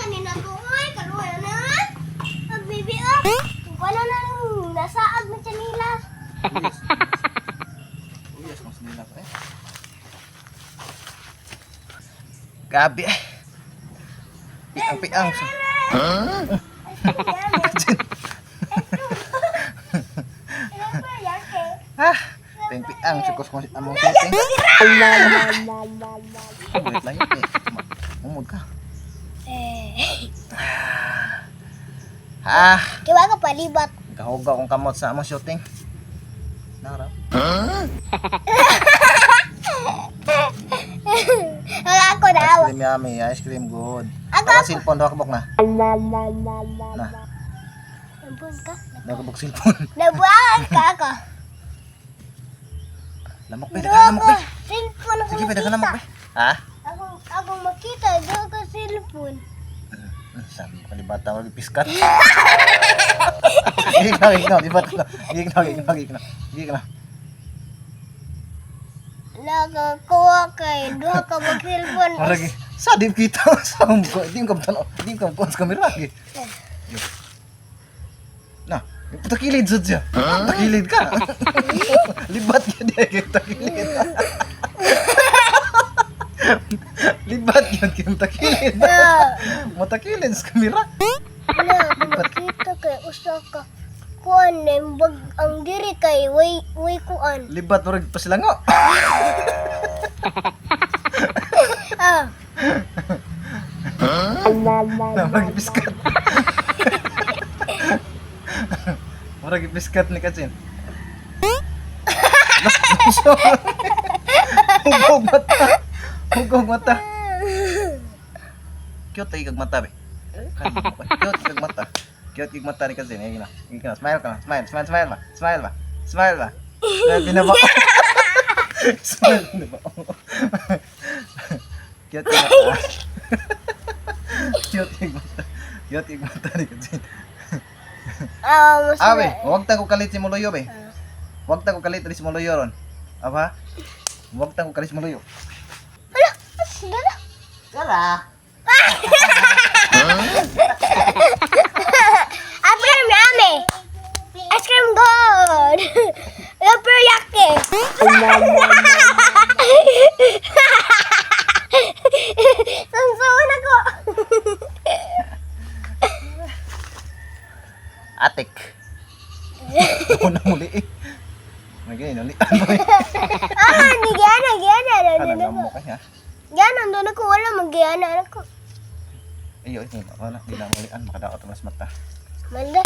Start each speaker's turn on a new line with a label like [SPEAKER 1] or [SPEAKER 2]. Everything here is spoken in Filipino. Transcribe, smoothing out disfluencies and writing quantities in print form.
[SPEAKER 1] kanina ko ay karuha na. Ang bibi ah. Wala na nang nasaag na siya nila.
[SPEAKER 2] Uyas mas nila ko eh. Gabi eh. Piang-piang. Ah, piang-piang sa kuskus among setting. Wait lang yun eh. Umod ka. Ah,
[SPEAKER 1] Kiwa ka palibat.
[SPEAKER 2] kahugaw kong kamot sa among shooting. Narap.
[SPEAKER 1] Ang ako na
[SPEAKER 2] Ice
[SPEAKER 1] awa.
[SPEAKER 2] cream yummy, ice cream good.
[SPEAKER 1] Ako,
[SPEAKER 2] Para
[SPEAKER 1] ako.
[SPEAKER 2] cellphone daw kabok na. Na,
[SPEAKER 1] Nabun ka?
[SPEAKER 2] daw kabok cellphone.
[SPEAKER 1] Nabuang ka ako.
[SPEAKER 2] Lamok pe, dagan lamok pe.
[SPEAKER 1] Cellphone ako
[SPEAKER 2] Sige pe, dagan lamok pe.
[SPEAKER 1] makita.
[SPEAKER 2] Ha?
[SPEAKER 1] Ako makita, doon ka cellphone.
[SPEAKER 2] Sabi ko ni bata wag piskat. Gignaw, di ba? Gignaw.
[SPEAKER 1] Nakakuha kay, doon ka mag-cellphone.
[SPEAKER 2] Maragi. Sa di kita sa ko, di ko tanaw, di ko sa kamera lagi. Na, takilid jud siya. Takilid ka. Libat ka dia kita takilid. Libat yun kyung takilid. Matakilid sa kamera.
[SPEAKER 1] Wala, makita kay usa ka. Kuan bag ang diri kay way kuan.
[SPEAKER 2] Libat murag pasilango.
[SPEAKER 1] Ah,
[SPEAKER 2] Murag piskat. Murag piskat ni Katsin. Hugog mata. Hugog mata. Cute ay kag mata be. Cute kag mata. Cute kag mata ni Katsin. Ay na. Smile ka. Smile ba? Smile ba? Smile binaba. Smile binaba. Cute kag mata. Cute kag mata. Cute kag mata ni Katsin.
[SPEAKER 1] mas
[SPEAKER 2] Awe, huwag ta ko kalit si Moloyo be. Huwag ta ko kalit si Moloyo ron. Aba? Huwag ta ko kalit si Moloyo.
[SPEAKER 1] Hala, sila.
[SPEAKER 2] Tara.
[SPEAKER 1] Ice cream yummy. Ice cream good. Super yucky. Sangsawan ako.
[SPEAKER 2] Atik. Ako na muli eh. Magiging ulit.
[SPEAKER 1] Ni gana.
[SPEAKER 2] Ano mo kaya?
[SPEAKER 1] Gana, doon ako. Wala, mag-gana ako.
[SPEAKER 2] Ayo, wala. Di na mulian. Makadaot mas mata.
[SPEAKER 1] Manda.